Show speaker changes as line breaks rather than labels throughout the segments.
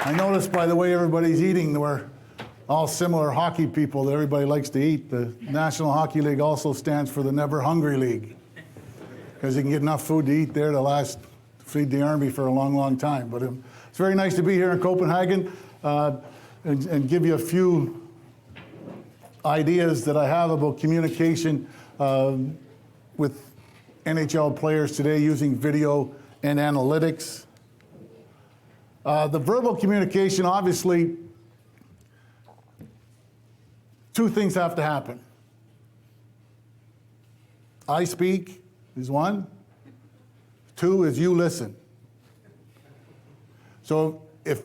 I noticed by the way everybody's eating, we're all similar hockey people that everybody likes to eat. The National Hockey League also stands for the Never Hungry League, because you can get enough food to eat there to feed the army for a long, long time. But it's very nice to be here in Copenhagen and give you a few ideas that I have about communication with NHL players today using video and analytics. The verbal communication, obviously, two things have to happen. I speak is one. Two is you listen. So if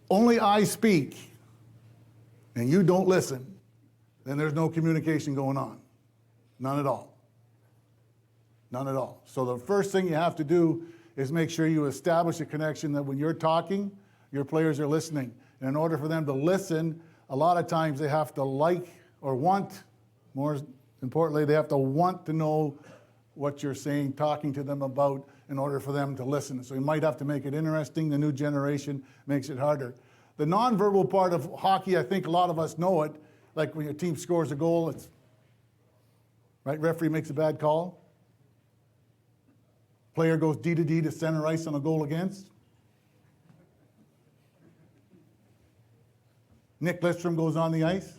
only I speak and you don't listen, then there's no communication going on. None at all. None at all. So the first thing you have to do is make sure you establish a connection that when you're talking, your players are listening. And in order for them to listen, a lot of times they have to like or want, more importantly, they have to want to know what you're saying, talking to them about, in order for them to listen. So you might have to make it interesting. The new generation makes it harder. The nonverbal part of hockey, I think a lot of us know it, like when your team scores a goal, it's, right, referee makes a bad call. Player goes D to D to center ice on a goal against. Nick Lidstrom goes on the ice.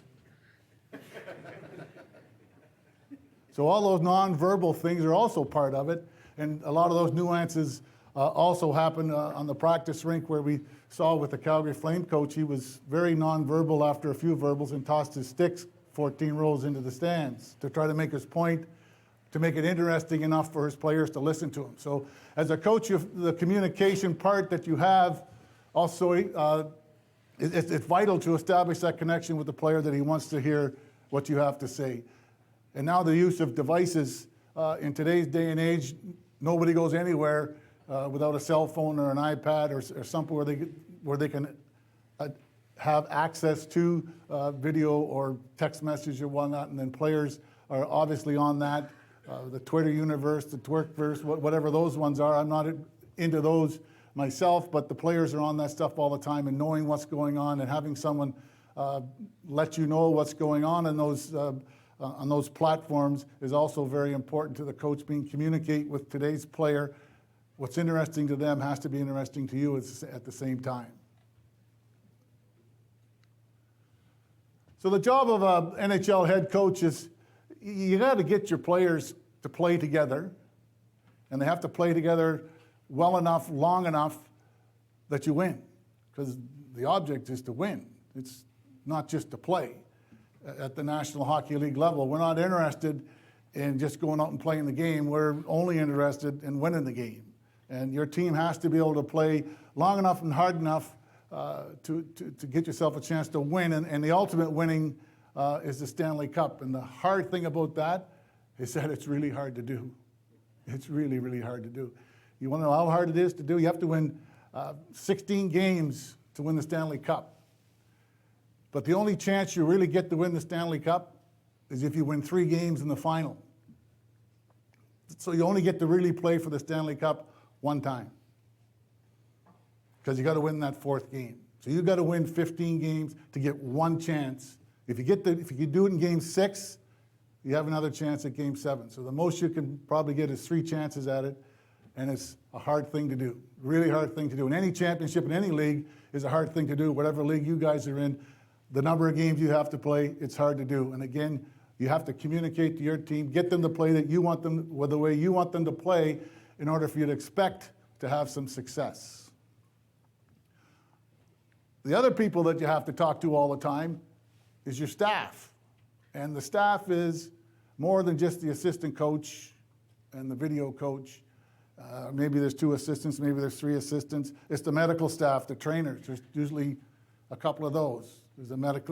So all those nonverbal things are also part of it, and a lot of those nuances also happen on the practice rink, where we saw with the Calgary Flame coach, he was very nonverbal after a few verbals and tossed his sticks 14 rows into the stands to try to make his point, to make it interesting enough for his players to listen to him. So as a coach, the communication part that you have also, it's vital to establish that connection with the player, that he wants to hear what you have to say. And now the use of devices, in today's day and age, nobody goes anywhere without a cell phone or an iPad or something where they can have access to video or text message or whatnot, and then players are obviously on that. The Twitter universe, the Twerkverse, whatever those ones are. I'm not into those myself, but the players are on that stuff all the time, and knowing what's going on and having someone let you know what's going on in those platforms is also very important to the coach. Being communicate with today's player. What's interesting to them has to be interesting to you at the same time. So the job of an NHL head coach is, you got to get your players to play together, and they have to play together well enough, long enough that you win, because the object is to win. It's not just to play. At the National Hockey League level, we're not interested in just going out and playing the game. We're only interested in winning the game. And your team has to be able to play long enough and hard enough to get yourself a chance to win. And the ultimate winning is the Stanley Cup. And the hard thing about that is that it's really hard to do. It's really, really hard to do. You want to know how hard it is to do? You have to win 16 games to win the Stanley Cup. But the only chance you really get to win the Stanley Cup is if you win 3 games in the final. So you only get to really play for the Stanley Cup one time, because you got to win that 4th game. So you got to win 15 games to get one chance. If you do it in game 6, you have another chance at game 7. So the most you can probably get is 3 chances at it, and it's a hard thing to do. Really hard thing to do. In any championship, in any league, is a hard thing to do. Whatever league you guys are in, the number of games you have to play, it's hard to do. And again, you have to communicate to your team, get them to play that you want them, with the way you want them to play, in order for you to expect to have some success. The other people that you have to talk to all the time is your staff. And the staff is more than just the assistant coach and the video coach. Maybe there's 2 assistants, maybe there's 3 assistants. It's the medical staff, the trainers. There's usually a couple of those. There's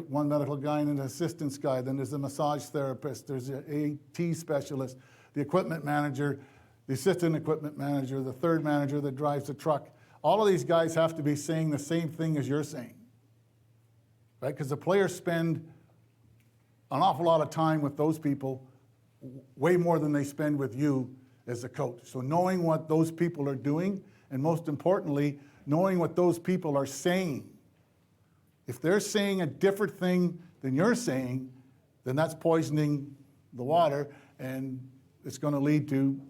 one medical guy and an assistance guy. Then there's a massage therapist. There's an AT specialist, the equipment manager, the assistant equipment manager, the third manager that drives the truck. All of these guys have to be saying the same thing as you're saying, right? Because the players spend an awful lot of time with those people, way more than they spend with you as a coach. So knowing what those people are doing, and most importantly, knowing what those people are saying If they're saying a different thing than you're saying, then that's poisoning the water, and it's going to lead to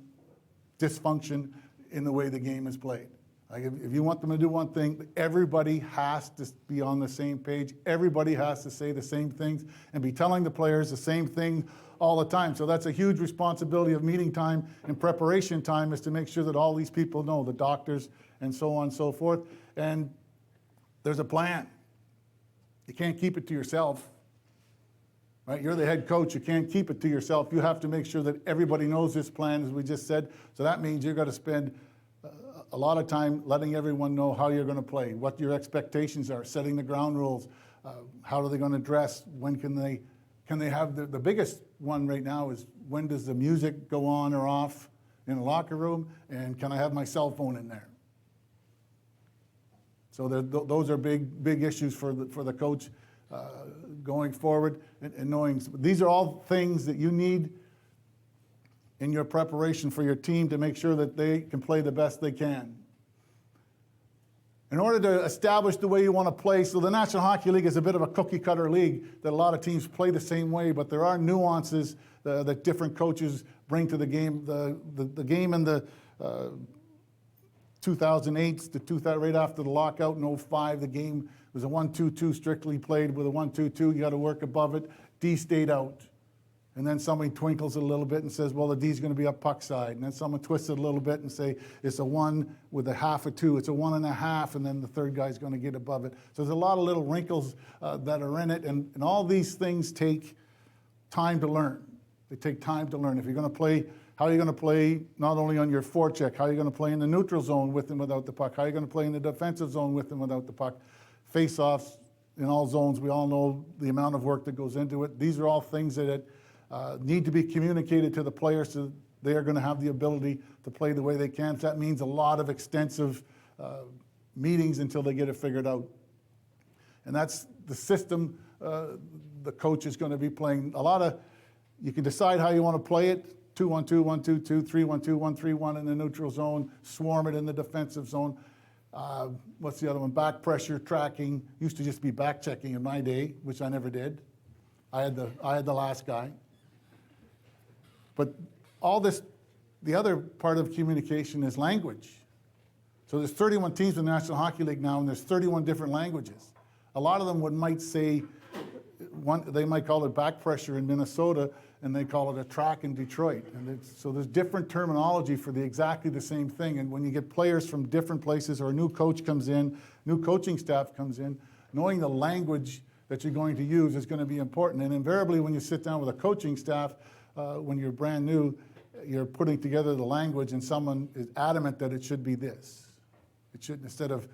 dysfunction in the way the game is played. Like if you want them to do one thing, everybody has to be on the same page. Everybody has to say the same things and be telling the players the same thing all the time. So that's a huge responsibility of meeting time and preparation time, is to make sure that all these people know, the doctors and so on and so forth. And there's a plan. You can't keep it to yourself. Right? You're the head coach. You can't keep it to yourself. You have to make sure that everybody knows this plan, as we just said. So that means you've got to spend a lot of time letting everyone know how you're going to play, what your expectations are, setting the ground rules, how are they going to dress, when can they have the biggest one right now is, when does the music go on or off in the locker room, and can I have my cell phone in there? So those are big issues for the coach going forward, and knowing these are all things that you need in your preparation for your team to make sure that they can play the best they can. In order to establish the way you want to play, so the National Hockey League is a bit of a cookie-cutter league that a lot of teams play the same way, but there are nuances that different coaches bring to the game. The game in the 2008, right after the lockout in 05, the game was a 1-2-2, strictly played with a 1-2-2. You got to work above it. D stayed out. And then somebody twinkles it a little bit and says, well, the D's going to be up puck side. And then someone twists it a little bit and say, it's a 1 with a half a 2. It's a 1.5, and then the third guy's going to get above it. So there's a lot of little wrinkles that are in it. And all these things take time to learn. They take time to learn. If you're going to play, how are you going to play not only on your forecheck, how are you going to play in the neutral zone with and without the puck? How are you going to play in the defensive zone with and without the puck? Face-offs in all zones, we all know the amount of work that goes into it. These are all things that need to be communicated to the players, so they are going to have the ability to play the way they can. That means a lot of extensive meetings until they get it figured out. And that's the system the coach is going to be playing. You can decide how you want to play it, 2-1-2, 1-2-2, 3-1-2, 1-3-1 in the neutral zone, swarm it in the defensive zone. What's the other one? Back pressure, tracking. Used to just be back checking in my day, which I never did. I had the last guy. But all this, the other part of communication is language. So there's 31 teams in the National Hockey League now, and there's 31 different languages. A lot of them might say, they might call it back pressure in Minnesota, and they call it a track in Detroit. And so there's different terminology for exactly the same thing. And when you get players from different places, or a new coach comes in, new coaching staff comes in, knowing the language that you're going to use is going to be important. And invariably, when you sit down with a coaching staff, when you're brand new, you're putting together the language, and someone is adamant that it should be this. It should, instead of,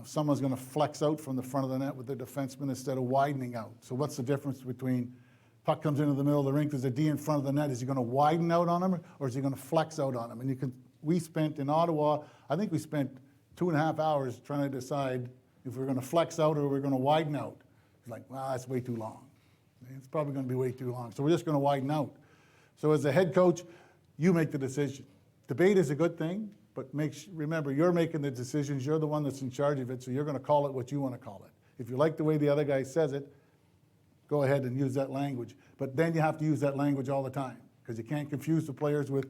someone's going to flex out from the front of the net with the defenseman instead of widening out. So what's the difference between puck comes into the middle of the rink, there's a D in front of the net, is he going to widen out on him, or is he going to flex out on him? And we spent in Ottawa, I think we spent 2.5 hours trying to decide if we're going to flex out or we're going to widen out. It's like, well, that's way too long. It's probably going to be way too long. So we're just going to widen out. So as the head coach, you make the decision. Debate is a good thing, but remember, you're making the decisions. You're the one that's in charge of it, so you're going to call it what you want to call it. If you like the way the other guy says it, go ahead and use that language. But then you have to use that language all the time, because you can't confuse the players with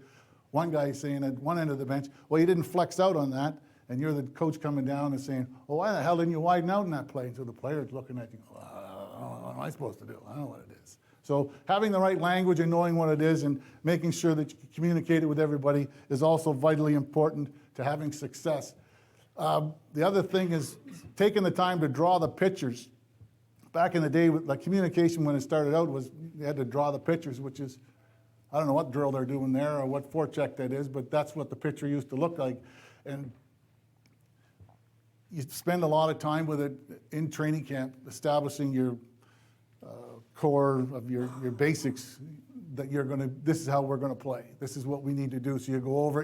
one guy saying at one end of the bench, well, you didn't flex out on that, and you're the coach coming down and saying, well, why the hell didn't you widen out in that play? And so the player's looking at you, what am I supposed to do? I don't know what it is. So having the right language and knowing what it is and making sure that you communicate it with everybody is also vitally important to having success. The other thing is taking the time to draw the pictures. Back in the day, the communication when it started out was you had to draw the pictures, which is, I don't know what drill they're doing there or what forecheck that is, but that's what the picture used to look like. And you spend a lot of time with it in training camp, establishing your core of your basics that this is how we're going to play. This is what we need to do. So you go over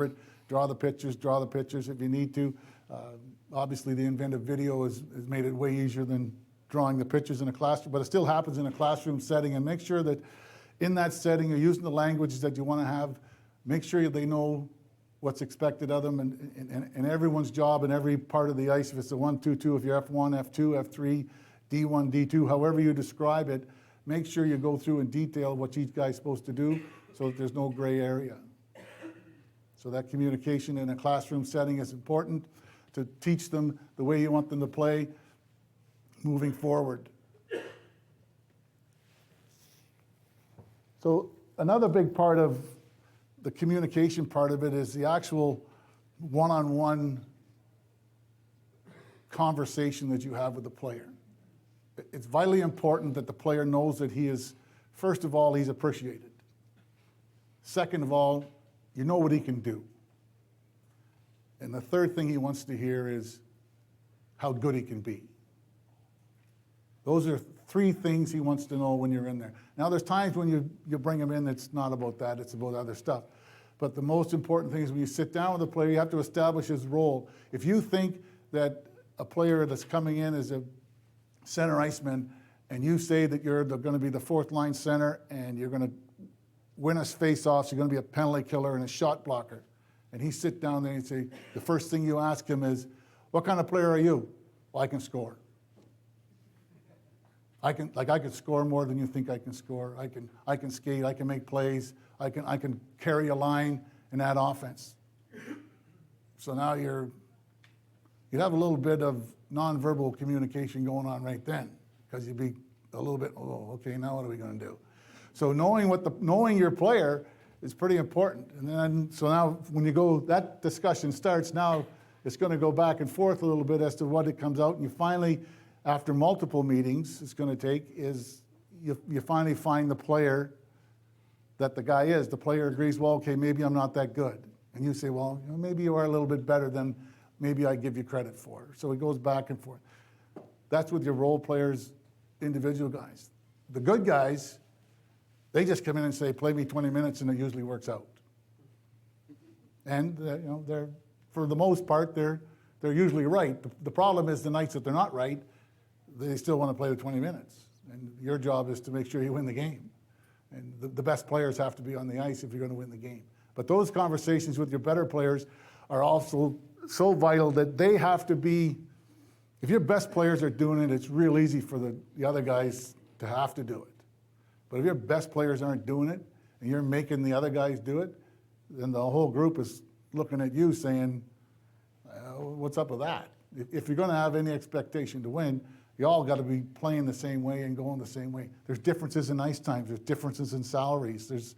it, draw the pictures if you need to. Obviously, the inventive video has made it way easier than drawing the pictures in a classroom, but it still happens in a classroom setting, and make sure that in that setting you're using the languages that you want to have. Make sure they know what's expected of them, and everyone's job in every part of the ice, if it's a 1-2-2, if you're F1, F2, F3, D1, D2, however you describe it, make sure you go through in detail what each guy's supposed to do so that there's no gray area. So that communication in a classroom setting is important to teach them the way you want them to play moving forward. So another big part of the communication part of it is the actual one-on-one conversation that you have with the player. It's vitally important that the player knows that he is, first of all, he's appreciated. Second of all, you know what he can do. And the third thing he wants to hear is how good he can be. Those are three things he wants to know when you're in there. Now, there's times when you bring him in, it's not about that, it's about other stuff. But the most important thing is when you sit down with a player, you have to establish his role. If you think that a player that's coming in is a center iceman, and you say that you're going to be the fourth line center, and you're going to win us face-offs, you're going to be a penalty killer and a shot blocker, and he sit down there and say, the first thing you ask him is, what kind of player are you? Well, I can score. I can score more than you think I can score. I can skate. I can make plays. I can carry a line and add offense. So now you have a little bit of nonverbal communication going on right then, because you'd be a little bit, oh, okay, now what are we going to do? So knowing your player is pretty important. And then so now when that discussion starts. Now it's going to go back and forth a little bit as to what it comes out, and you finally, after multiple meetings, it's going to take is you finally find the player that the guy is. The player agrees, well, okay, maybe I'm not that good. And you say, well, maybe you are a little bit better than maybe I give you credit for. So it goes back and forth. That's with your role players, individual guys. The good guys, they just come in and say, play me 20 minutes, and it usually works out. And they're, for the most part, they're usually right. The problem is the nights that they're not right, they still want to play the 20 minutes. And your job is to make sure you win the game. And the best players have to be on the ice if you're going to win the game. But those conversations with your better players are also so vital that they have to be, if your best players are doing it, it's real easy for the other guys to have to do it. But if your best players aren't doing it, and you're making the other guys do it, then the whole group is looking at you saying, what's up with that? If you're going to have any expectation to win, you all got to be playing the same way and going the same way. There's differences in ice times. There's differences in salaries. There's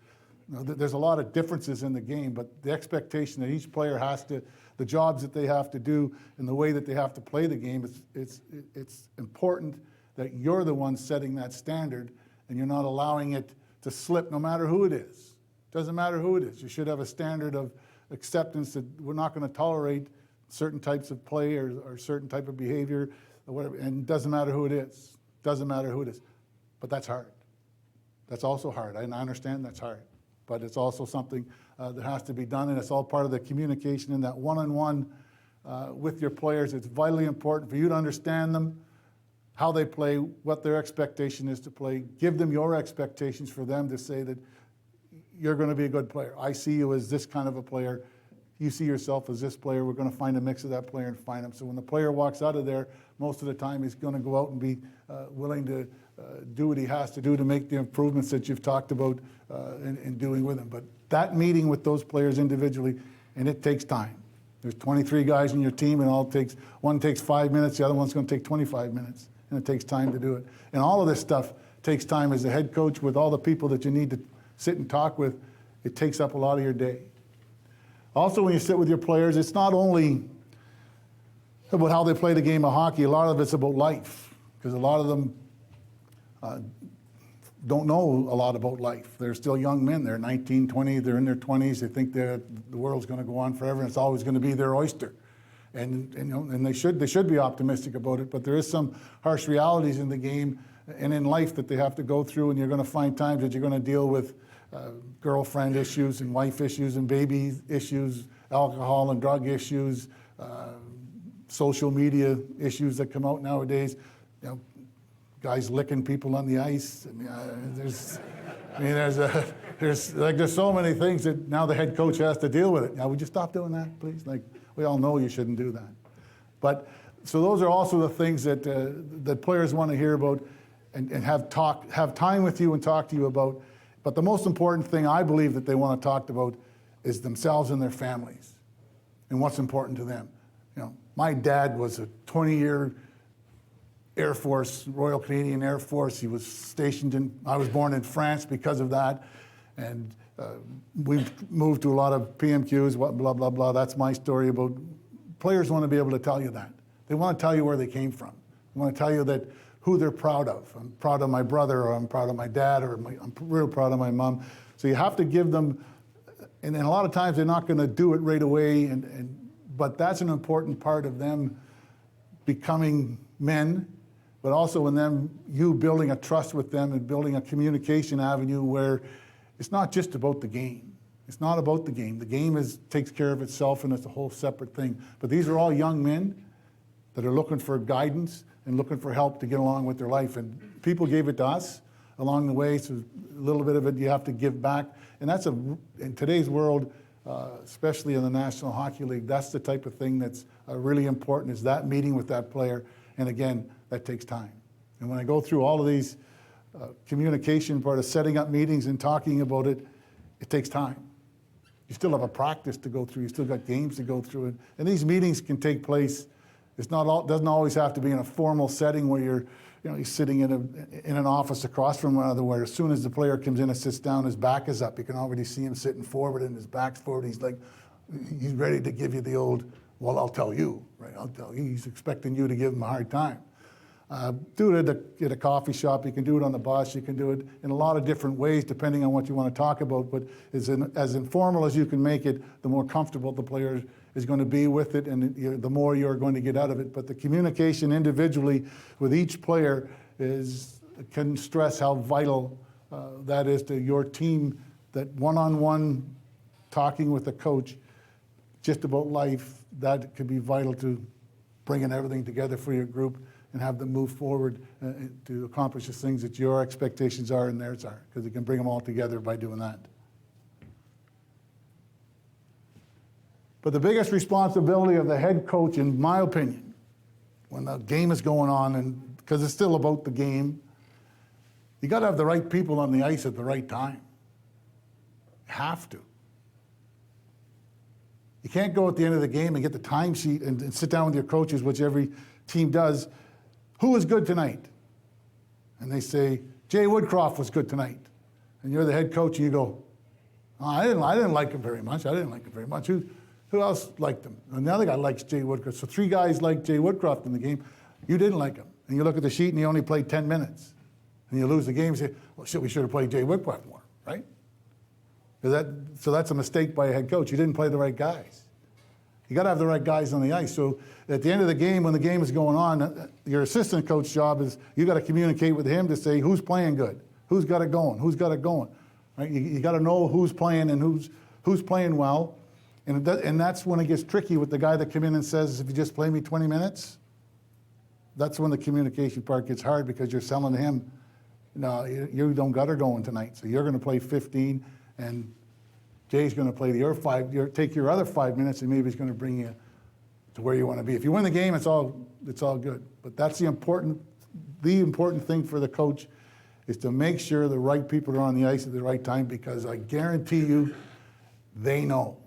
a lot of differences in the game, but the expectation that each player has to, the jobs that they have to do and the way that they have to play the game, it's important that you're the one setting that standard and you're not allowing it to slip no matter who it is. Doesn't matter who it is. You should have a standard of acceptance that we're not going to tolerate certain types of play or certain type of behavior or whatever, and it doesn't matter who it is. Doesn't matter who it is. But that's hard. That's also hard. I understand that's hard. But it's also something that has to be done, and it's all part of the communication in that one-on-one with your players. It's vitally important for you to understand them, how they play, what their expectation is to play. Give them your expectations for them to say that you're going to be a good player. I see you as this kind of a player. You see yourself as this player. We're going to find a mix of that player and find him. So when the player walks out of there, most of the time he's going to go out and be willing to do what he has to do to make the improvements that you've talked about in doing with him. But that meeting with those players individually, and it takes time. There's 23 guys in your team, and one takes 5 minutes, the other one's going to take 25 minutes, and it takes time to do it. And all of this stuff takes time as a head coach with all the people that you need to sit and talk with. It takes up a lot of your day. Also, when you sit with your players, it's not only about how they play the game of hockey. A lot of it's about life, because a lot of them don't know a lot about life. They're still young men. They're 19, 20, they're in their 20s. They think the world's going to go on forever, and it's always going to be their oyster. And they should be optimistic about it, but there is some harsh realities in the game and in life that they have to go through, and you're going to find times that you're going to deal with girlfriend issues and wife issues and baby issues, alcohol and drug issues, social media issues that come out nowadays. guys licking people on the ice. There's so many things that now the head coach has to deal with it. Now, would you stop doing that, please? Like, we all know you shouldn't do that. But so those are also the things that that players want to hear about and have time with you and talk to you about. But the most important thing I believe that they want to talk about is themselves and their families and what's important to them. You know, my dad was a 20-year Air Force, Royal Canadian Air Force. He was stationed I was born in France because of that. And we've moved to a lot of PMQs, blah, blah, blah. That's my story about players want to be able to tell you that. They want to tell you where they came from. They want to tell you that who they're proud of. I'm proud of my brother, or I'm proud of my dad, or I'm real proud of my mom. So you have to give them, and a lot of times they're not going to do it right away, but that's an important part of them becoming men, but also in them, you building a trust with them and building a communication avenue where it's not just about the game. It's not about the game. The game takes care of itself, and it's a whole separate thing. But these are all young men that are looking for guidance and looking for help to get along with their life. And people gave it to us along the way, so a little bit of it you have to give back. And that's in today's world, especially in the National Hockey League, that's the type of thing that's really important, is that meeting with that player. And again, that takes time. And when I go through all of these communication part of setting up meetings and talking about it, it takes time. You still have a practice to go through. You still got games to go through. And these meetings can take place. Doesn't always have to be in a formal setting where you're sitting in an office across from one another, where as soon as the player comes in and sits down, his back is up. You can already see him sitting forward and his back's forward. He's ready to give you the old, well, I'll tell you, right? I'll tell you. He's expecting you to give him a hard time. Do it at a coffee shop. You can do it on the bus. You can do it in a lot of different ways, depending on what you want to talk about. But as informal as you can make it, the more comfortable the player is going to be with it, and the more you're going to get out of it. But the communication individually with each player can stress how vital that is to your team. That one-on-one talking with the coach, just about life, that could be vital to bringing everything together for your group and have them move forward to accomplish the things that your expectations are and theirs are, because you can bring them all together by doing that. But the biggest responsibility of the head coach, in my opinion, when the game is going on, and because it's still about the game, you got to have the right people on the ice at the right time. You have to. You can't go at the end of the game and get the timesheet and sit down with your coaches, which every team does. Who was good tonight? And they say, Jay Woodcroft was good tonight. And you're the head coach, and you go, oh, I didn't like him very much. Who else liked him? And the other guy likes Jay Woodcroft. So 3 guys liked Jay Woodcroft in the game. You didn't like him. And you look at the sheet, and he only played 10 minutes. And you lose the game and say, well, shit, we should have played Jay Woodcroft more, right? So that's a mistake by a head coach. You didn't play the right guys. You got to have the right guys on the ice. So at the end of the game, when the game is going on, your assistant coach job is you got to communicate with him to say who's playing good, who's got it going, right? You got to know who's playing and who's playing well, and that's when it gets tricky with the guy that come in and says, if you just play me 20 minutes, that's when the communication part gets hard, because you're selling to him, no, you don't got her going tonight, so you're going to play 15, and Jay's going to play take your other 5 minutes, and maybe he's going to bring you to where you want to be. If you win the game, it's all good. But that's the important thing for the coach, is to make sure the right people are on the ice at the right time, because I guarantee you, they know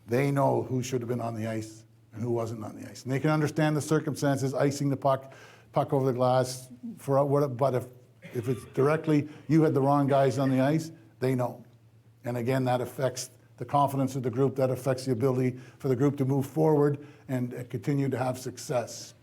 who should have been on the ice and who wasn't on the ice. And they can understand the circumstances, icing the puck over the glass, but if it's directly, you had the wrong guys on the ice, they know. And again, that affects the confidence of the group, that affects the ability for the group to move forward and continue to have success.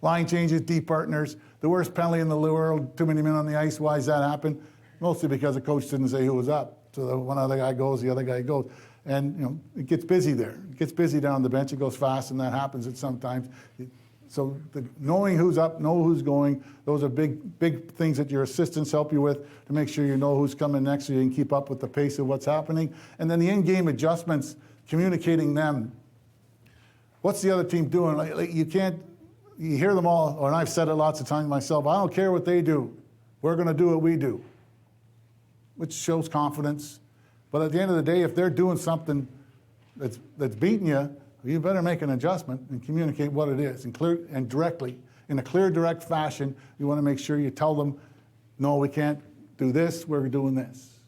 Line changes, D partners, the worst penalty in the world, too many men on the ice. Why does that happen? Mostly because the coach didn't say who was up. So one other guy goes, the other guy goes. And it gets busy there. It gets busy down the bench. It goes fast, and that happens at sometimes. So knowing who's up, know who's going, those are big things that your assistants help you with to make sure you know who's coming next so you can keep up with the pace of what's happening. And then the in-game adjustments, communicating them. What's the other team doing? You can't, you hear them all, and I've said it lots of times myself, I don't care what they do. We're going to do what we do, which shows confidence. But at the end of the day, if they're doing something that's beating you, you better make an adjustment and communicate what it is, and clear and directly, in a clear, direct fashion. You want to make sure you tell them, no, we can't do this, we're doing this.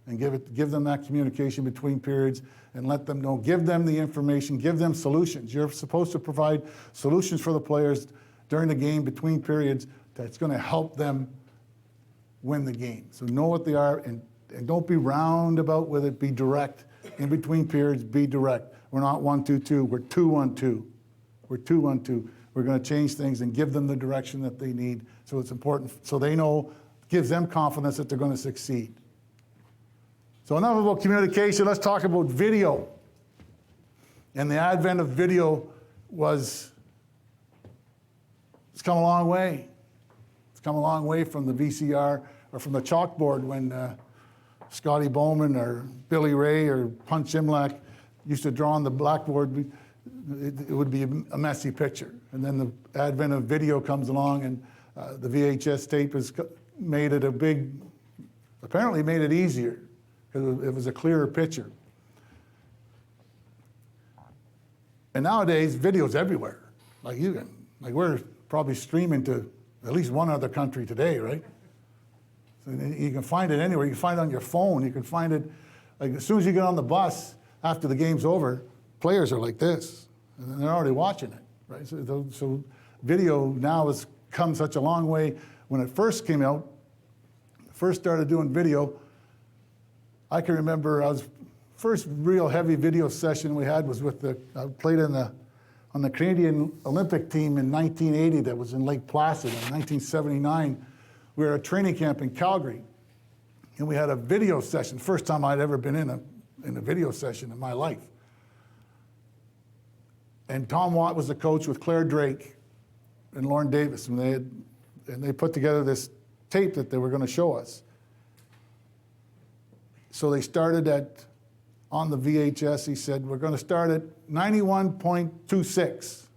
And give them that communication between periods and let them know, give them the information, give them solutions. You're supposed to provide solutions for the players during the game, between periods, that's going to help them win the game. So know what they are, and don't be roundabout with it, be direct. In between periods, be direct. We're not 1-2-2, we're 2-1-2. We're 2-1-2. We're going to change things and give them the direction that they need. So it's important, so they know, gives them confidence that they're going to succeed. So enough about communication, let's talk about video. And the advent of video it's come a long way. It's come a long way from the VCR or from the chalkboard when Scotty Bowman or Billy Ray or Punch Imlach used to draw on the blackboard. It would be a messy picture. And then the advent of video comes along, and the VHS tape has made it apparently made it easier, because it was a clearer picture. And nowadays, video's everywhere. Like we're probably streaming to at least one other country today, right? So you can find it anywhere. You can find it on your phone. You can find it, like as soon as you get on the bus after the game's over, players are like this, and they're already watching it, right? So video now has come such a long way. When it first came out, first started doing video, I can remember first real heavy video session we had was I played on the Canadian Olympic team in 1980 that was in Lake Placid. In 1979, we were at a training camp in Calgary, and we had a video session. First time I'd ever been in a video session in my life. And Tom Watt was the coach with Claire Drake and Lauren Davis, and they put together this tape that they were going to show us. So they started on the VHS, he said, we're going to start at 91.26.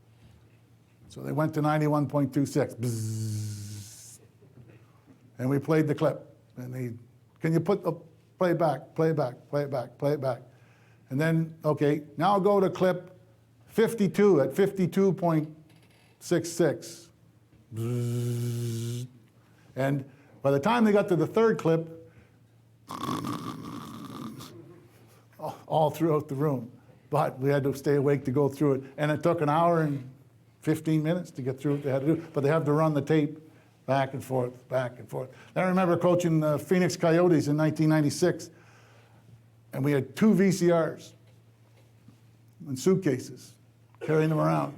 So they went to 91.26. Bzzz. And we played the clip. And can you play it back. And then, okay, now go to clip 52 at 52.66. Bzzz. And by the time they got to the third clip, all throughout the room. But we had to stay awake to go through it. And it took an hour and 15 minutes to get through what they had to do. But they have to run the tape back and forth, back and forth. I remember coaching the Phoenix Coyotes in 1996. And we had 2 VCRs in suitcases, carrying them around.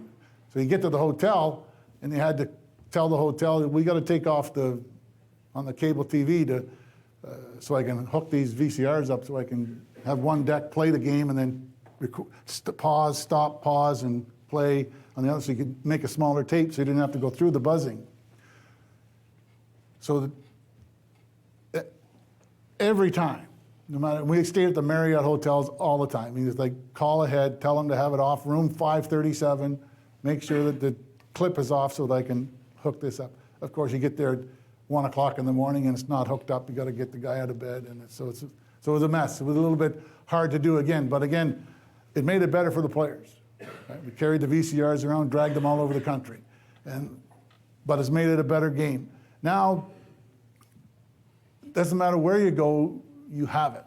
So you get to the hotel, and you had to tell the hotel, we got to take off on the cable TV so I can hook these VCRs up so I can have one deck play the game and then pause, stop, pause, and play on the other, so you could make a smaller tape so you didn't have to go through the buzzing. So every time, no matter, we stayed at the Marriott hotels all the time. I mean, it's like call ahead, tell them to have it off, room 537, make sure that the clip is off so that I can hook this up. Of course, you get there at 1 o'clock in the morning and it's not hooked up. You got to get the guy out of bed, and so it was a mess. It was a little bit hard to do again, but again, it made it better for the players. Right? We carried the VCRs around, dragged them all over the country, but it's made it a better game. Now, it doesn't matter where you go, you have it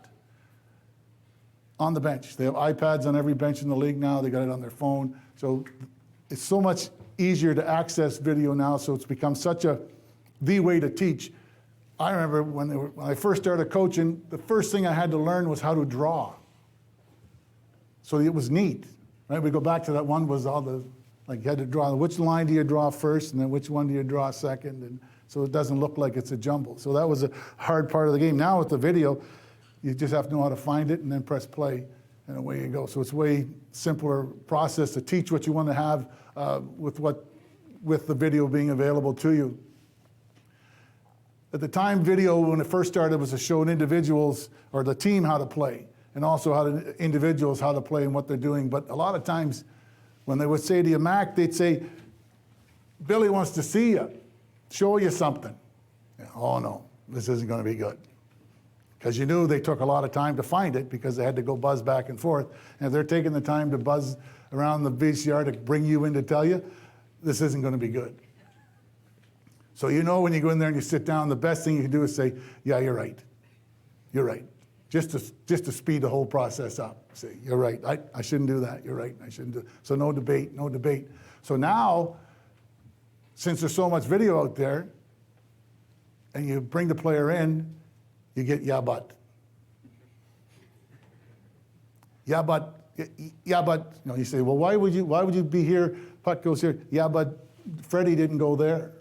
on the bench. They have iPads on every bench in the league now. They got it on their phone, so it's so much easier to access video now. So it's become such the way to teach. I remember when I first started coaching, the first thing I had to learn was how to draw. So it was neat, right? We go back to that one was you had to draw, which line do you draw first, and then which one do you draw second, and so it doesn't look like it's a jumble. So that was a hard part of the game. Now with the video, you just have to know how to find it and then press play, and away you go. So it's a way simpler process to teach what you want to have with the video being available to you. At the time, video, when it first started, was to show individuals or the team how to play, and also individuals how to play and what they're doing. But a lot of times, when they would say to you, Mac, they'd say, Billy wants to see you, show you something. Yeah, oh no, this isn't going to be good. Because you knew they took a lot of time to find it because they had to go buzz back and forth. And if they're taking the time to buzz around the VCR to bring you in to tell you, this isn't going to be good. So you know when you go in there and you sit down, the best thing you can do is say, yeah, you're right. You're right. Just to speed the whole process up. Say, you're right. I shouldn't do that. You're right. I shouldn't do it. So no debate, no debate. So now, since there's so much video out there, and you bring the player in, you get yeah, but. Yeah, but. Yeah, but. You know, you say, well, why would you be here? Puck goes here. Yeah, but Freddie didn't go there,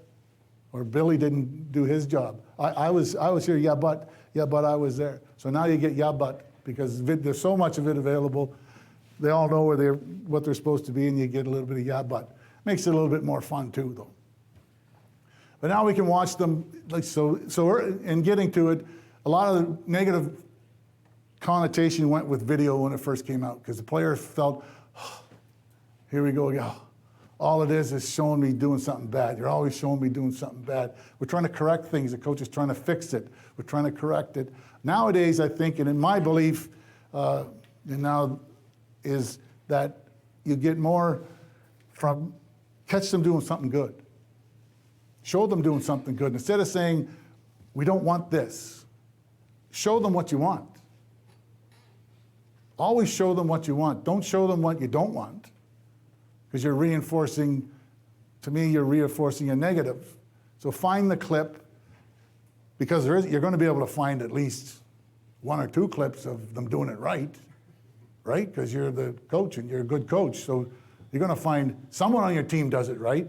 or Billy didn't do his job. I was here. Yeah, but I was there. So now you get yeah, but, because there's so much of it available. They all know what they're supposed to be, and you get a little bit of yeah, but. Makes it a little bit more fun too, though. But now we can watch them. Like so we're, in getting to it, a lot of the negative connotation went with video when it first came out, because the players felt, oh, here we go, yeah. All it is showing me doing something bad. You're always showing me doing something bad. We're trying to correct things. The coach is trying to fix it. We're trying to correct it. Nowadays, I think, and in my belief, and now, is that you get more from catch them doing something good. Show them doing something good. Instead of saying, we don't want this, show them what you want. Always show them what you want. Don't show them what you don't want, because you're reinforcing, to me, you're reinforcing a negative. So find the clip, because you're going to be able to find at least 1 or 2 clips of them doing it right? Because you're the coach and you're a good coach. So you're going to find someone on your team does it right.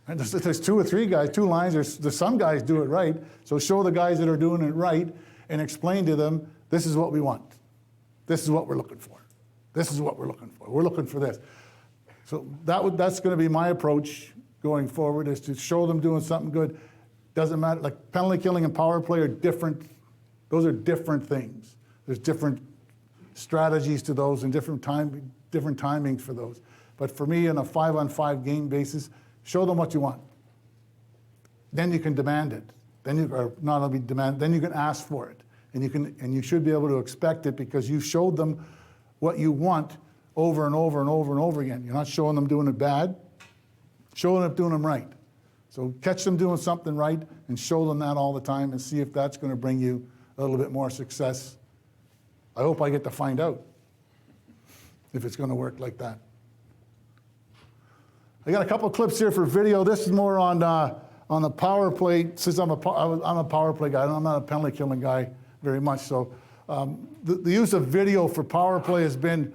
And there's 2 or 3 guys, 2 lines, there's some guys do it right. So show the guys that are doing it right and explain to them, this is what we want. This is what we're looking for. This is what we're looking for. We're looking for this. So that's going to be my approach going forward, is to show them doing something good. Doesn't matter, like penalty killing and power play are different. Those are different things. There's different strategies to those and different timings for those. But for me, on a 5-on-5 game basis, show them what you want. Then you can demand it. Then you, or not only demand, then you can ask for it. And you should be able to expect it, because you showed them what you want over and over and over and over again. You're not showing them doing it bad, showing them doing them right. So catch them doing something right and show them that all the time, and see if that's going to bring you a little bit more success. I hope I get to find out if it's going to work like that. I got a couple of clips here for video. This is more on the power play, since I'm a power play guy. I'm not a penalty killing guy very much. So the use of video for power play has been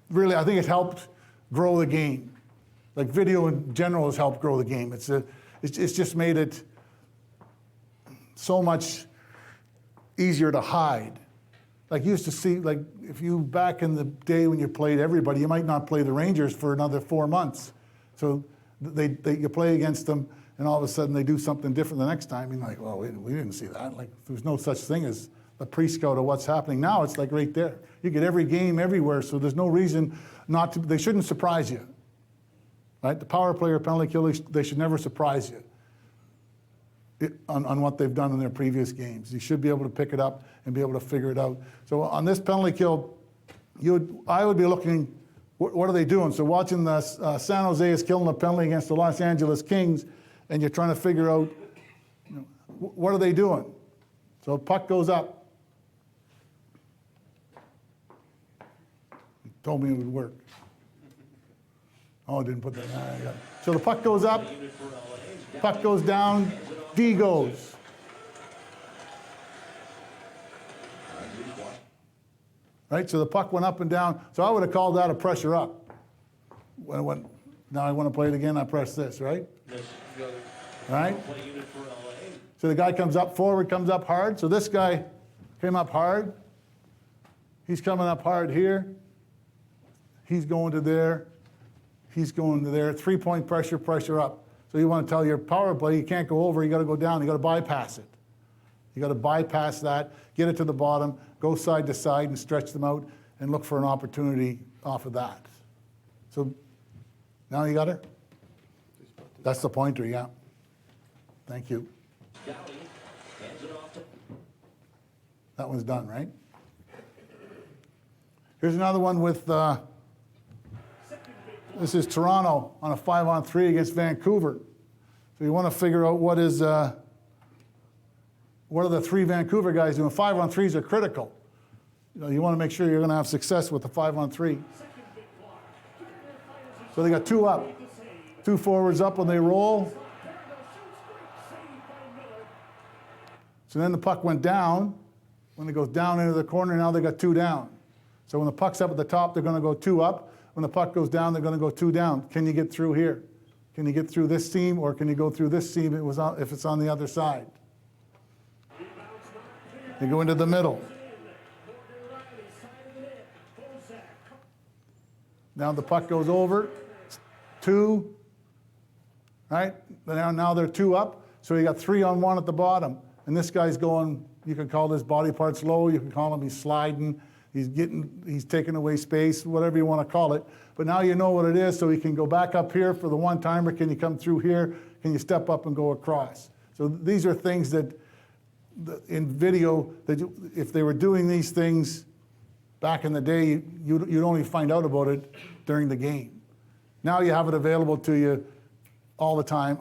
really, I think it helped grow the game. Like video in general has helped grow the game. It's just made it so much easier to hide. Like you used to see, like if you, back in the day when you played everybody, you might not play the Rangers for another 4 months. So you play against them, and all of a sudden they do something different the next time. And you're like, well, we didn't see that. Like there's no such thing as a pre-scout of what's happening. Now it's like right there. You get every game everywhere, so there's no reason not to, they shouldn't surprise you. Right? The power play or penalty kill, they should never surprise you on what they've done in their previous games. You should be able to pick it up and be able to figure it out. So on this penalty kill, I would be looking, what are they doing? So watching the San Jose is killing a penalty against the Los Angeles Kings, and you're trying to figure out, what are they doing? So puck goes up. He told me it would work. Oh, I didn't put that. I got it. So the puck goes up, puck goes down, D goes. Right, so the puck went up and down. So I would have called that a pressure up. Now I want to play it again, I press this, right? Right? So the guy comes up forward, comes up hard. So this guy came up hard. He's coming up hard here. He's going to there. He's going to there. 3-point pressure, pressure up. So you want to tell your power play, you can't go over, you got to go down, you got to bypass it. You got to bypass that, get it to the bottom, go side to side and stretch them out and look for an opportunity off of that. So Now you got her? That's the pointer, yeah. Thank you. That one's done, right? Here's another one with, this is Toronto on a 5-on-3 against Vancouver. So you want to figure out what are the three Vancouver guys doing. 5-on-3s are critical. You want to make sure you're going to have success with the 5-on-3. So they got two up. Two forwards up when they roll. So then the puck went down. When it goes down into the corner, now they got two down. So when the puck's up at the top, they're going to go two up. When the puck goes down, they're going to go two down. Can you get through here? Can you get through this seam, or can you go through this seam if it's on the other side? You go into the middle. Now the puck goes over. Two. Right? Now they're two up. So you got 3-on-1 at the bottom. And this guy's going, you can call this body parts low, you can call him he's sliding, he's taking away space, whatever you want to call it. But now you know what it is, so he can go back up here for the one-timer. Can you come through here? Can you step up and go across? So these are things that in video, that if they were doing these things back in the day, you'd only find out about it during the game. Now you have it available to you all the time.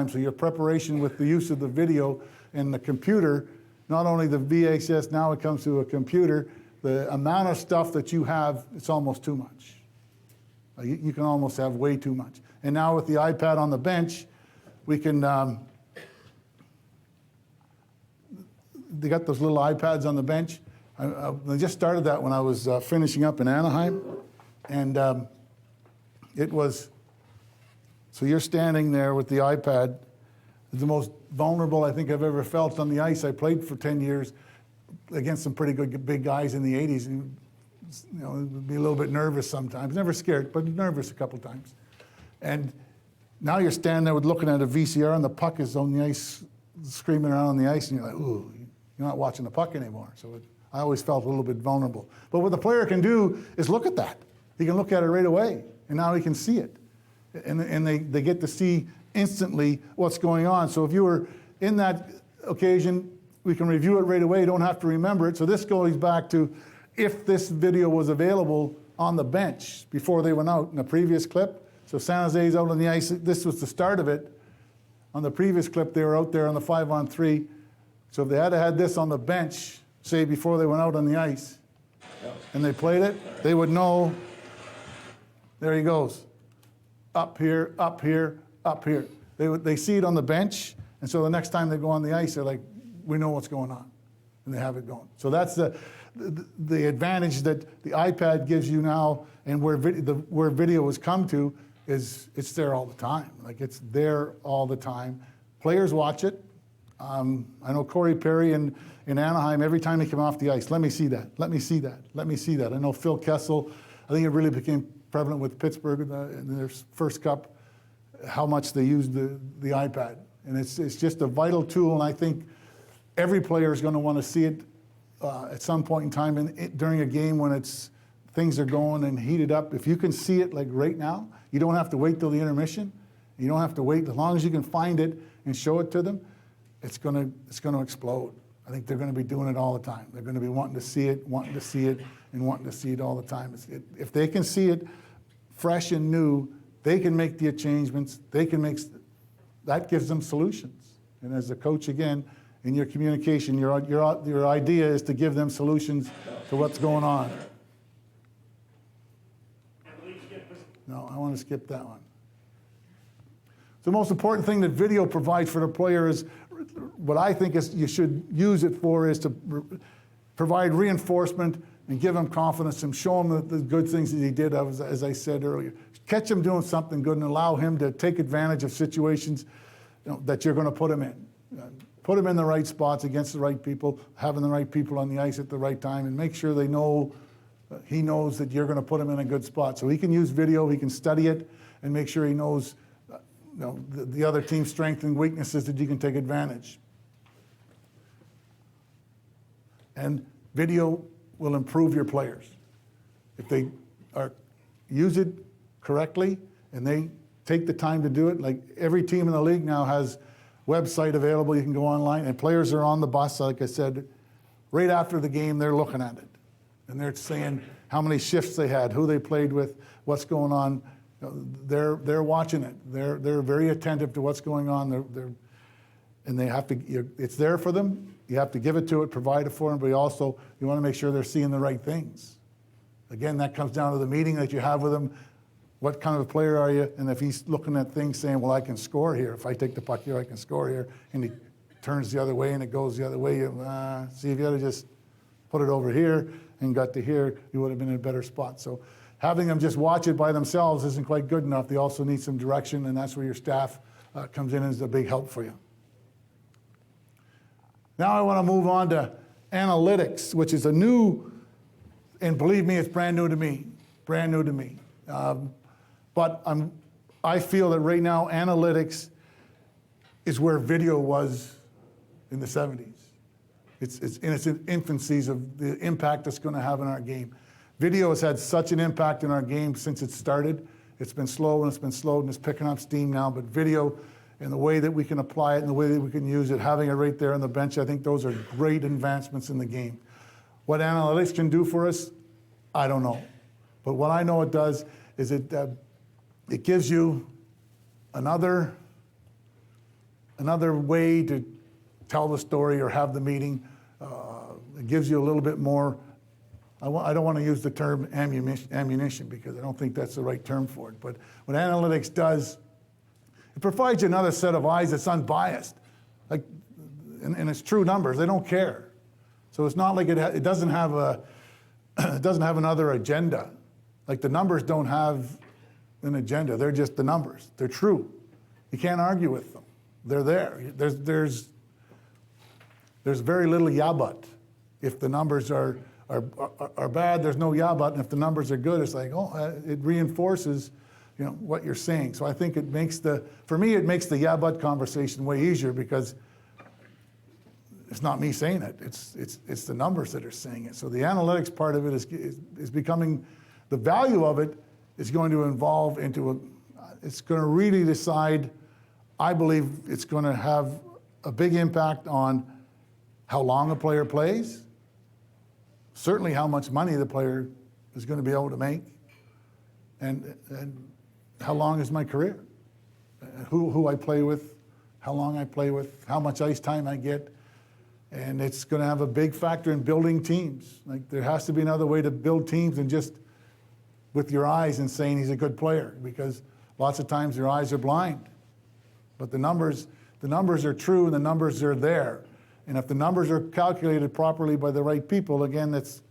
So your preparation with the use of the video and the computer, not only the VHS, now it comes to a computer, the amount of stuff that you have, it's almost too much. You can almost have way too much. And now with the iPad on the bench, we can, they got those little iPads on the bench. I just started that when I was finishing up in Anaheim. And it was, so you're standing there with the iPad, the most vulnerable I think I've ever felt on the ice. I played for 10 years against some pretty good big guys in the 80s. And, you know, be a little bit nervous sometimes. Never scared, but nervous a couple times. And now you're standing there looking at a VCR and the puck is on the ice, screaming around on the ice, and you're like, ooh, you're not watching the puck anymore. So I always felt a little bit vulnerable. But what the player can do is look at that. He can look at it right away, and now he can see it. And they get to see instantly what's going on. So if you were in that occasion, we can review it right away. You don't have to remember it. So this goes back to if this video was available on the bench before they went out in the previous clip. So San Jose's out on the ice. This was the start of it. On the previous clip, they were out there on the 5-on-3. So if they had this on the bench, say before they went out on the ice, and they played it, they would know, there he goes. Up here, up here, up here. They see it on the bench, and so the next time they go on the ice, they're like, we know what's going on, and they have it going. So that's the advantage that the iPad gives you now, and where video has come to is it's there all the time. Like, it's there all the time. Players watch it. I know Corey Perry in Anaheim, every time he came off the ice, let me see that, let me see that, let me see that. I know Phil Kessel, I think it really became prevalent with Pittsburgh in their first cup, how much they used the iPad. And it's just a vital tool, and I think every player is going to want to see it at some point in time during a game when things are going and heated up. If you can see it like right now, you don't have to wait till the intermission. You don't have to wait. As long as you can find it and show it to them, it's going to explode. I think they're going to be doing it all the time. They're going to be wanting to see it, and wanting to see it all the time. If they can see it fresh and new, they can make the changements. That gives them solutions. And as a coach, again, in your communication, your idea is to give them solutions to what's going on. No, I want to skip that one. The most important thing that video provides for the player is, what I think is you should use it for, is to provide reinforcement and give him confidence and show him the good things that he did, as I said earlier. Catch him doing something good and allow him to take advantage of situations that you're going to put him in. Put him in the right spots against the right people, having the right people on the ice at the right time, and make sure he knows that you're going to put him in a good spot. So he can use video, he can study it, and make sure he knows the other team's strengths and weaknesses that you can take advantage. And video will improve your players. If they use it correctly and they take the time to do it. Like every team in the league now has website available. You can go online, and players are on the bus, like I said, right after the game, they're looking at it. And they're saying how many shifts they had, who they played with, what's going on. They're watching it. They're very attentive to what's going on. And they have to, it's there for them. You have to give it to it, provide it for them, but you want to make sure they're seeing the right things. Again, that comes down to the meeting that you have with them. What kind of a player are you? And if he's looking at things saying, well, I can score here. If I take the puck here, I can score here. And he turns the other way and it goes the other way. See, if you had to just put it over here and got to here, you would have been in a better spot. So having them just watch it by themselves isn't quite good enough. They also need some direction, and that's where your staff comes in as a big help for you. Now I want to move on to analytics, which is a new, and believe me, it's brand new to me, but I feel that right now analytics is where video was in the 70s. It's in its infancies of the impact it's going to have in our game. Video has had such an impact in our game since it started. It's been slow and it's been slowed and it's picking up steam now, but video and the way that we can apply it and the way that we can use it, having it right there on the bench, I think those are great advancements in the game. What analytics can do for us, I don't know. But what I know it does is it gives you another way to tell the story or have the meeting. It gives you a little bit more. I don't want to use the term ammunition because I don't think that's the right term for it. But what analytics does, it provides you another set of eyes that's unbiased. Like, and it's true numbers. They don't care. So it's not like it doesn't have another agenda. Like the numbers don't have an agenda. They're just the numbers. They're true. You can't argue with them. They're there. There's very little yeah but. If the numbers are bad, there's no yeah but. And if the numbers are good, it's like, it reinforces, what you're saying. So I think for me, it makes the yeah but conversation way easier because it's not me saying it. It's the numbers that are saying it. So the analytics part of it is becoming, the value of it is going to evolve into it's going to really decide, I believe it's going to have a big impact on how long a player plays, certainly how much money the player is going to be able to make, and how long is my career, who I play with, how long I play with, how much ice time I get. And it's going to have a big factor in building teams. Like there has to be another way to build teams than just with your eyes and saying he's a good player, because lots of times your eyes are blind. But the numbers are true and the numbers are there. And if the numbers are calculated properly by the right people, again, that's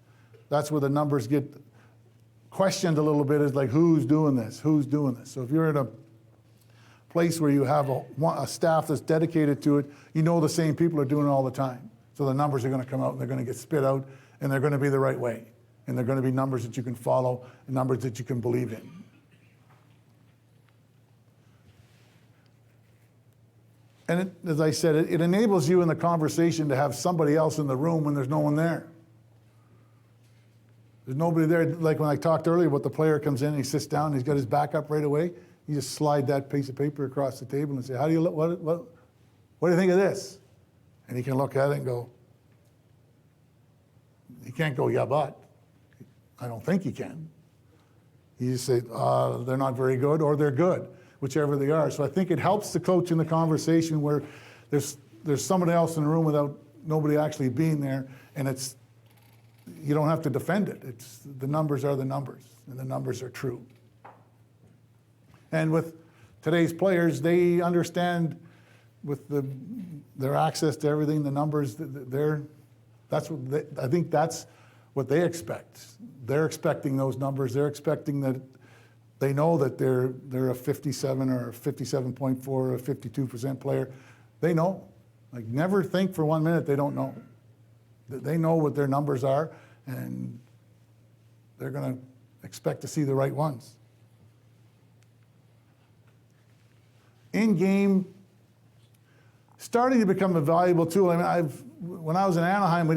where the numbers get questioned a little bit, is like, who's doing this? Who's doing this? So if you're in a place where you have a staff that's dedicated to it, you know the same people are doing it all the time. So the numbers are going to come out and they're going to get spit out and they're going to be the right way. And they're going to be numbers that you can follow and numbers that you can believe in. And as I said, it enables you in the conversation to have somebody else in the room when there's no one there. There's nobody there. Like when I talked earlier about the player comes in and he sits down and he's got his back up right away. You just slide that piece of paper across the table and say, "How do you look? What do you think of this?" And he can look at it and go. He can't go, "Yeah, but." I don't think he can. You just say, "They're not very good," or "They're good," whichever they are. So I think it helps the coach in the conversation where there's somebody else in the room without nobody actually being there, and you don't have to defend it. The numbers are the numbers, and the numbers are true. And with today's players, they understand with their access to everything, the numbers, I think that's what they expect. They're expecting those numbers. They're expecting that they know that they're a 57 or a 57.4 or a 52% player. They know. Like, never think for 1 minute they don't know. They know what their numbers are, and they're going to expect to see the right ones. In-game, starting to become a valuable tool. I mean, when I was in Anaheim,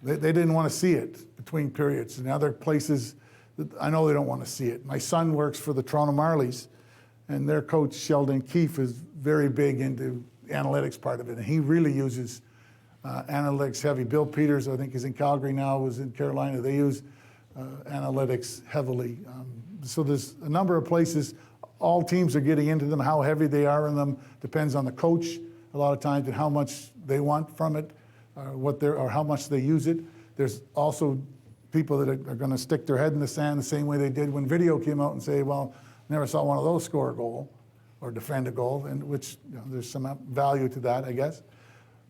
they didn't want to see it between periods. In other places, I know they don't want to see it. My son works for the Toronto Marlies, and their coach, Sheldon Keefe, is very big into analytics part of it, and he really uses analytics heavy. Bill Peters, I think, is in Calgary now, was in Carolina. They use analytics heavily. So there's a number of places. All teams are getting into them. How heavy they are in them depends on the coach a lot of times and how much they want from it, or how much they use it. There's also people that are going to stick their head in the sand the same way they did when video came out and say, well, never saw one of those score a goal or defend a goal, and which there's some value to that, I guess.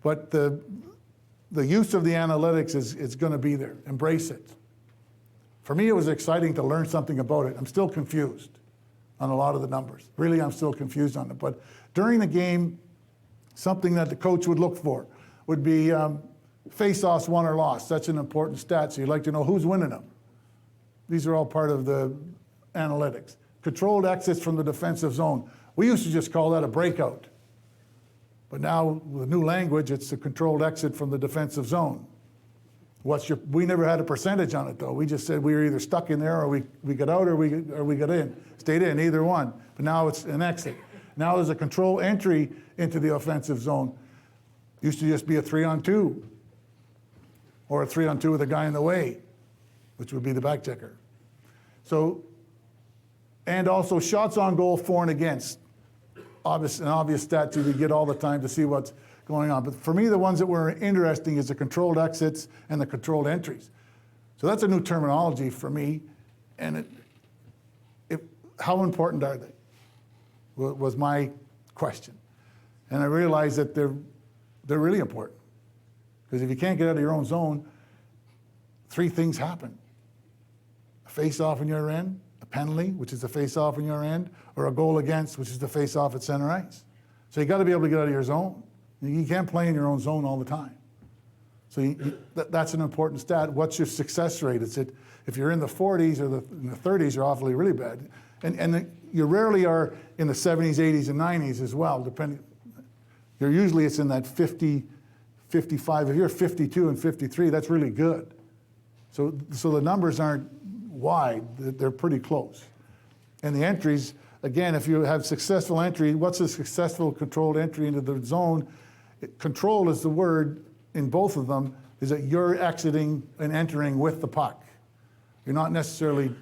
But the use of the analytics is going to be there. Embrace it. For me, it was exciting to learn something about it. I'm still confused on a lot of the numbers. Really, I'm still confused on it. But during the game, something that the coach would look for would be face-offs won or lost. That's an important stat, so you'd like to know who's winning them. These are all part of the analytics. Controlled exits from the defensive zone. We used to just call that a breakout. But now, with new language, it's a controlled exit from the defensive zone. We never had a percentage on it, though. We just said we were either stuck in there, or we got out, or we got in. Stayed in, either one. But now it's an exit. Now there's a control entry into the offensive zone. Used to just be a 3-on-2, or a 3-on-2 with a guy in the way, which would be the back checker. So, and also shots on goal for and against. An obvious stat you get all the time to see what's going on. But for me, the ones that were interesting is the controlled exits and the controlled entries. So that's a new terminology for me. And how important are they? Was my question. And I realized that they're really important. Because if you can't get out of your own zone, 3 things happen. A face-off in your end, a penalty, which is a face-off in your end, or a goal against, which is the face-off at center ice. So you got to be able to get out of your zone. You can't play in your own zone all the time. So that's an important stat. What's your success rate? If you're in the 40s or in the 30s, you're awfully really bad. And you rarely are in the 70s, 80s, and 90s as well, depending. Usually it's in that 50, 55. If you're 52 and 53, that's really good. So the numbers aren't wide. They're pretty close. And the entries, again, if you have successful entry, what's a successful controlled entry into the zone? Control is the word in both of them, is that you're exiting and entering with the puck. You're not necessarily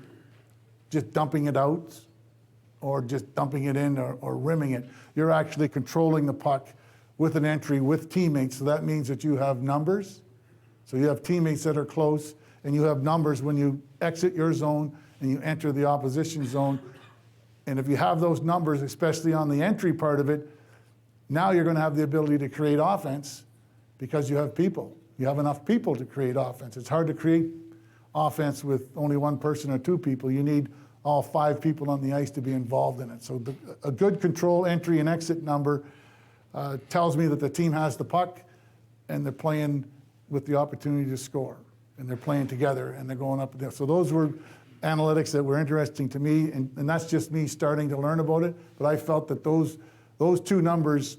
just dumping it out or just dumping it in or rimming it. You're actually controlling the puck with an entry with teammates. So that means that you have numbers. So you have teammates that are close, and you have numbers when you exit your zone and you enter the opposition zone. And if you have those numbers, especially on the entry part of it, now you're going to have the ability to create offense because you have people. You have enough people to create offense. It's hard to create offense with only one person or 2 people. You need all 5 people on the ice to be involved in it. So a good control entry and exit number tells me that the team has the puck and they're playing with the opportunity to score. And they're playing together and they're going up and down. So those were analytics that were interesting to me, and that's just me starting to learn about it. But I felt that those 2 numbers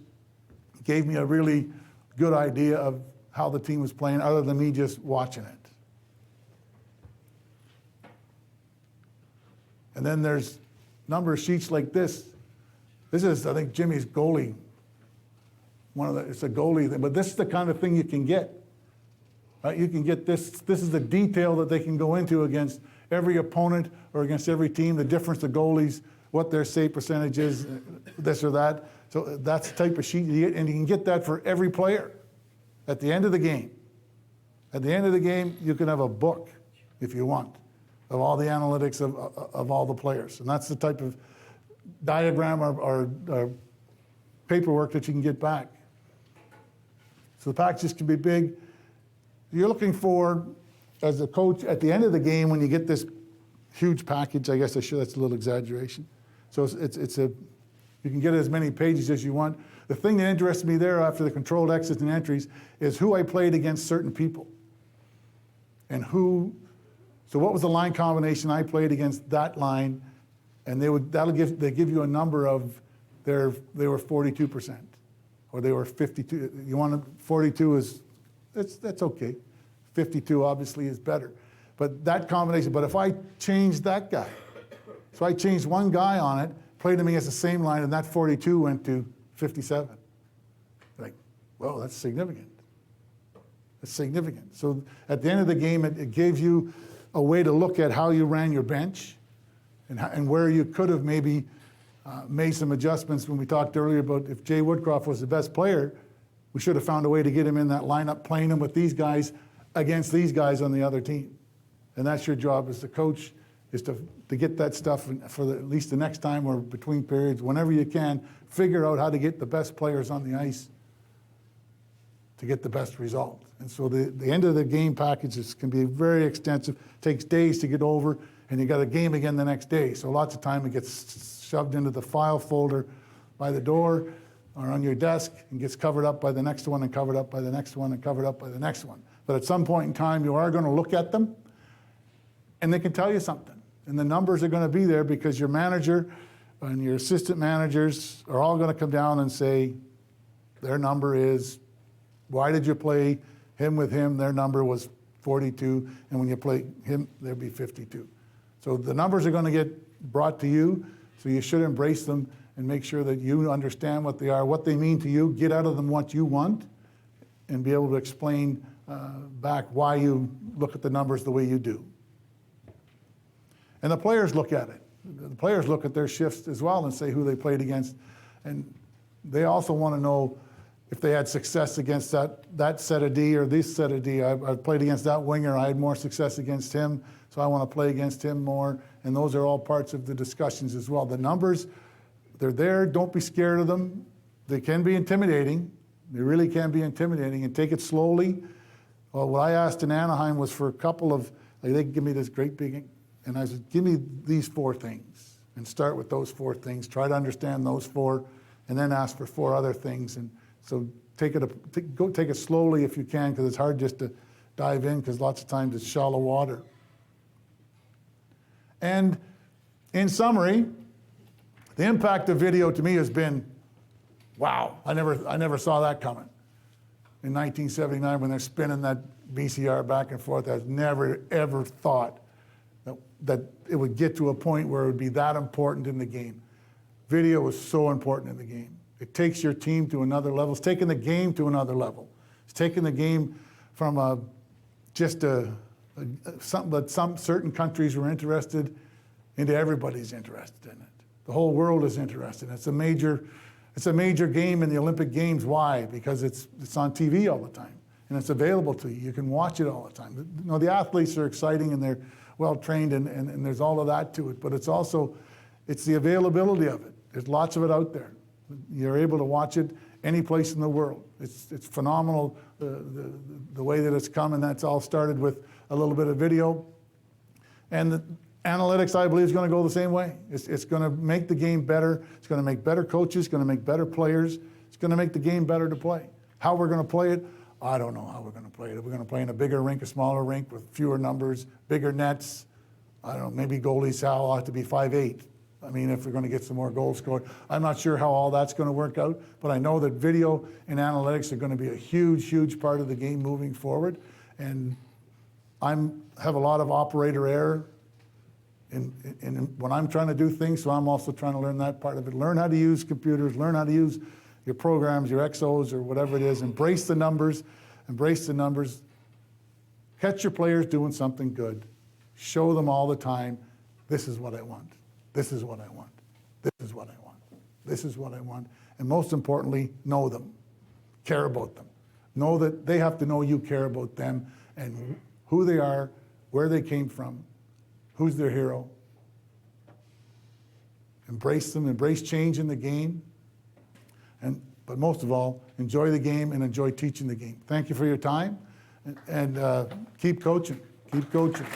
gave me a really good idea of how the team was playing, other than me just watching it. And then there's number sheets like this. This is, I think, Jimmy's goalie. It's a goalie thing, but this is the kind of thing you can get. Right? You can get this. This is the detail that they can go into against every opponent or against every team, the difference of goalies, what their save percentage is, this or that. So that's the type of sheet you get, and you can get that for every player at the end of the game. At the end of the game, you can have a book, if you want, of all the analytics of all the players. And that's the type of diagram or paperwork that you can get back. So the packages can be big. You're looking for, as a coach, at the end of the game, when you get this huge package, I guess that's a little exaggeration. So you can get as many pages as you want. The thing that interests me there after the controlled exits and entries is who I played against certain people. And so what was the line combination I played against that line? And they give you a number of they were 42%, or they were 52. 42 that's okay. 52 obviously is better. But that combination, but if I change that guy, so I changed one guy on it, played him against the same line, and that 42 went to 57. Like, well, that's significant. That's significant. So at the end of the game, it gives you a way to look at how you ran your bench and where you could have maybe made some adjustments. When we talked earlier about if Jay Woodcroft was the best player, we should have found a way to get him in that lineup, playing him with these guys against these guys on the other team. And that's your job as the coach, is to get that stuff for at least the next time or between periods, whenever you can, figure out how to get the best players on the ice to get the best result. And so the end of the game packages can be very extensive, takes days to get over, and you got a game again the next day. So lots of time it gets shoved into the file folder by the door or on your desk and gets covered up by the next one and covered up by the next one and covered up by the next one. But at some point in time, you are going to look at them, and they can tell you something. And the numbers are going to be there because your manager and your assistant managers are all going to come down and say, their number is, why did you play him with him? Their number was 42, and when you play him, there'd be 52. So the numbers are going to get brought to you, so you should embrace them and make sure that you understand what they are, what they mean to you, get out of them what you want, and be able to explain back why you look at the numbers the way you do. And the players look at it. The players look at their shifts as well and say who they played against. And they also want to know if they had success against that set of D or this set of D. I played against that winger. I had more success against him, so I want to play against him more. And those are all parts of the discussions as well. The numbers, they're there. Don't be scared of them. They can be intimidating. They really can be intimidating, and take it slowly. Well, what I asked in Anaheim was for a couple of, like, they give me this great big, and I said, give me these 4 things and start with those 4 things. Try to understand those 4 and then ask for 4 other things. And so take it slowly if you can, because it's hard just to dive in, because lots of times it's shallow water. And in summary, the impact of video to me has been, wow, I never saw that coming. In 1979, when they're spinning that VCR back and forth, I never, ever thought that it would get to a point where it would be that important in the game. Video is so important in the game. It takes your team to another level. It's taking the game to another level. It's taking the game from something that some certain countries were interested into everybody's interested in it. The whole world is interested. It's a major game in the Olympic Games. Why? Because it's on TV all the time, and it's available to you. You can watch it all the time. You know, the athletes are exciting and they're well trained, and there's all of that to it. But it's the availability of it. There's lots of it out there. You're able to watch it any place in the world. It's phenomenal the way that it's come, and that's all started with a little bit of video. And the analytics, I believe, is going to go the same way. It's going to make the game better. It's going to make better coaches. It's going to make better players. It's going to make the game better to play. How we're going to play it, I don't know how we're going to play it. We're going to play in a bigger rink, a smaller rink with fewer numbers, bigger nets. I don't know, maybe goalie Sal will have to be 5'8". I mean, if we're going to get some more goals scored. I'm not sure how all that's going to work out, but I know that video and analytics are going to be a huge, huge part of the game moving forward. And have a lot of operator error in when I'm trying to do things, so I'm also trying to learn that part of it. Learn how to use computers, learn how to use your programs, your XOs, or whatever it is. Embrace the numbers, Catch your players doing something good. Show them all the time, this is what I want. This is what I want. This is what I want. This is what I want. And most importantly, know them. Care about them. Know that they have to know you care about them and who they are, where they came from, who's their hero. Embrace them, embrace change in the game. But most of all, enjoy the game and enjoy teaching the game. Thank you for your time, and keep coaching. Keep coaching.